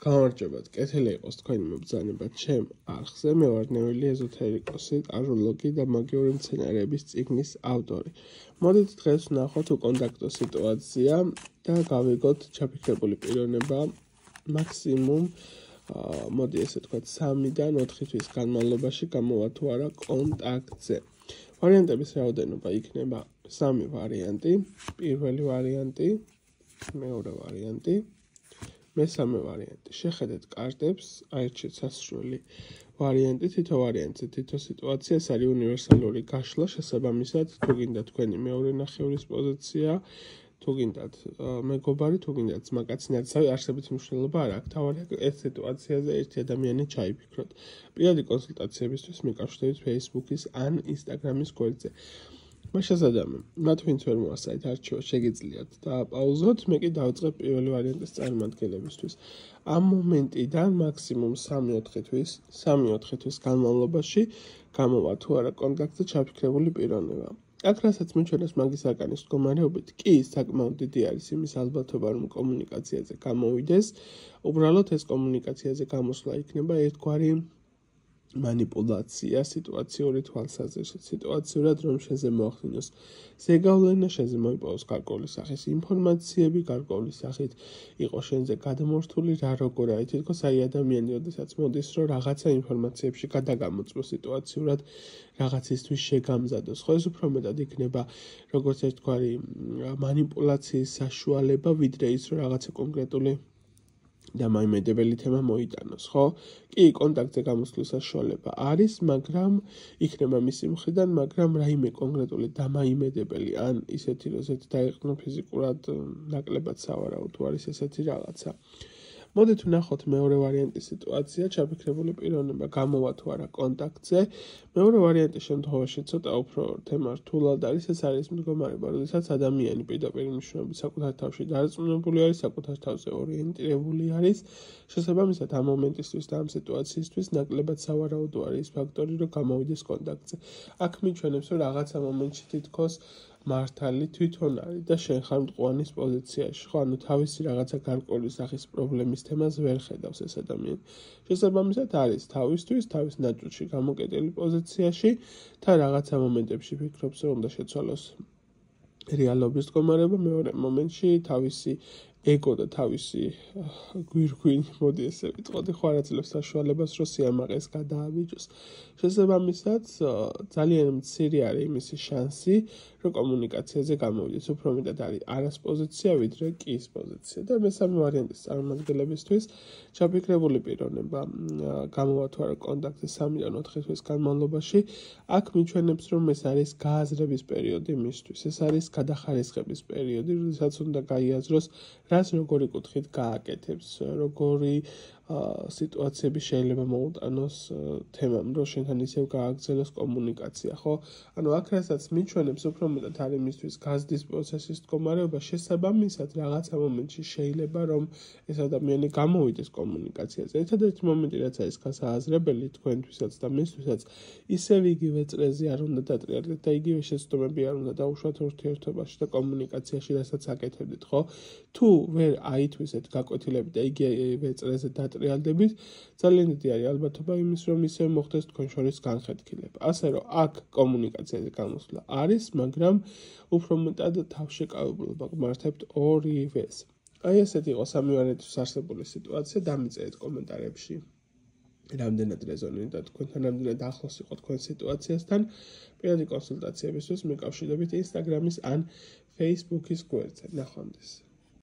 გამარჯობათ, კეთილი იყოს თქვენი მობრძანება ჩემ არხზე. მე ვარ ნეველი ეზოთერიკოსი, ტაროლოგი და მაგიური მცენარეების წიგნის ავტორი. მოდით დღეს ვნახოთ უკონტაქტო სიტუაცია და გავიგოთ ჩაფიქრებული პიროვნება მაქსიმუმ მოდი ესე თქვა 3-დან 4 თვის განმავლობაში გამოვა თუ არა კონტაქტზე. ვარიანტების რაოდენობა იქნება 3 ვარიანტი. პირველი ვარიანტი, მეორე ვარიანტი, მესამე ვარიანტი. შეხედეთ კარტებს, აირჩიეთ სასურველი ვარიანტი, თითო ვარიანტზე, თითო სიტუაცია, ეს არის უნივერსალური გაშლა, შესაბამისად, თუ გინდა თქვენი მეორე ნახევრის პოზიცია, თუ გინდათ მეგობარი, თუ გინდათ ძმაკაცი, ნაცავი, არსებითი მნიშვნელობა არ აქვს. თავარია ეს სიტუაციაზე ერთი ადამიანი ჩაიფიქროთ. პირადი კონსულტაციებისთვის მიკავშირდებით Facebook-ის ან Instagram-ის გვერდზე. შესაძლოა მათ ვინც ვერ მოასწრეთ არჩევა შეგიძლიათ დააპაუზოთ, მე კი დავიწყებ პირველი ვარიანტის წარმატებისთვის. ამ მომენტიდან მაქსიმუმ 3-4 თვის განმავლობაში გამოვა თუ არა კონტაქტზე ჩაფიქრებული პიროვნება. აქ რასაც მიჩვენებს მაგის არკანის მდგომარეობით, კი საკმაოდ დიდი არის იმის ალბათობა, რომ კომუნიკაციაზე გამოვიდეს. უბრალოდ ეს კომუნიკაციაზე გამოსვლა იქნება ერთგვარი манипуляция სიტუაციური თვალსაზრისით, სიტუაციურად რომ შეზე მოახდინოს ზეგავლენა, შეზე მოიპოვოს გარკვეული სახის ინფორმაციები, გარკვეული სახით იყო შენზე გადამორთული რა როგორ არის, თითქოს აი ადამიანი ოდესაც მოდის რომ რაღაცა ინფორმაციებში გადაგამოწმოს სიტუაციურად რაღაცისთვის შეგამზადოს, ხო ეს უფრო მეტად იქნება როგორც ერთგვარი манипуляციის საშუალება, ვიდრე ის რომ რაღაცა კონკრეტული და მაიმედებელი თემა მოიტანოს, ხო? კი, კონტაქტზე გამოსვლის საშუალება არის, მაგრამ იქნება მისი მხრიდან, მაგრამ რაიმე კონკრეტული დამაიმედებელი ან ისეთი როზეთ დაიყნო ფიზიკურად ნაკლებად სავარაუდო თუ არის ესეთი რაღაცა. მოდით ვნახოთ მეორე ვარიანტის სიტუაცია, ჩაფიქრებული პიროვნება გამოვა თუ არა კონტაქტზე. მეორე ვარიანტის შემთხვევაში ცოტა უფრო თემა რთულად არის, ეს არის მდგომარეობა, როდესაც ადამიანი პირდაპირ მნიშვნელობით საკუთარ თავში დარწმუნებული არის, საკუთარ თავზე ორიენტირებული არის. შესაბამისად, ამ მომენტისთვის და ამ სიტუაციისთვის ნაკლებად სავარაუდო არის ფაქტორი, რომ გამოვიდეს კონტაქტზე. აქ მიჩვენებს, რომ რაღაცა მომენტში თითქოს მართალი თვითონ არის და შენ ხარ მტყუანის პოზიციაში, ხო, ანუ თავისი რაღაცა გარკვეული სახის პრობლემის თემას ვერ ხედავს ეს ადამიანი. შესაბამისად არის თავისთვის, თავის ნაჭრში გამოკეტილი პოზიციაში და რაღაცა მომენტებში ფიქრობს, რომ უნდა შეცვალოს რეალობის მდგომარეობა, მეორე მომენტში თავისი ეგო და თავისი გვირგვინი, მოდი ესე ვიტყოდი, ხო არ აძლევს საშუალებას, რომ სიამაყეს გადააბიჯოს. შესაბამისად, ძალიან მცირე არის იმისი შანსი, რომ კომუნიკაციაზე გამოვიდეს. უფრო მეტად არის არას პოზიცია, ვიდრე კის პოზიცია. და მესამე ვარიანტის წარმომადგენლებისთვის ჩაფიქრებული პიროვნება გამოვა თუ არა კონტაქტზე 3-დან 4 თვის განმავლობაში, აქ მიჩვენებს, რომ ეს არის გააზრების პერიოდი მისთვის. ეს არის გადახარისხების პერიოდი, როდესაც უნდა გაიაზროს რას როგორი კუთხით გააკეთებს, როგორი სიტუაციები შეიძლება მოუტანოს თემამ, რომ შენთან ისევ გააგრძელოს კომუნიკაცია, ხო? ანუ აქ რასაც მიჩვენებს, უფრო მეტად არის მისთვის გაზრდის პროცესის მდგომარეობა, შესაბამისად რაღაცა მომენტში შეიძლება რომ ეს ადამიანი გამოვიდეს კომუნიკაციაზე. ერთადერთი მომენტი რაც არის გასააზრებელი თქვენთვისაც და მისთვისაც, ისევ იგივე წრეზე არ უნდა დატრიალდეთ და იგივე შეცდომები არ უნდა დაუშვათ ურთიერთობაში და კომუნიკაციაში, რასაც აკეთებდით, ხო? თუ ვერ აითვისეთ გაკვეთილებით და იგივე წრეზე დატრიალდებით, ძალიან დიდი არის ალბათობა იმის, რომ ისევ მოხდეს თქვენ შორის განხეთქილება. ასე რომ აქ კომუნიკაციაზე გამოსვლა არის, მაგრამ უფრო მეტად თავშეკავებლობა გმართებთ ორივეს. აი ესეთი იყო 3 ვარიანტის არსებული სიტუაცია, დამიწერეთ კომენტარებში. რამდენად რეზონირდა თქვენთან, რამდენად ახლოს იყო თქვენ სიტუაციასთან. პირადი კონსულტაციებისთვის მიკავშირდებით Instagram-ის ან Facebook-ის გვერდზე. ნახვამდის.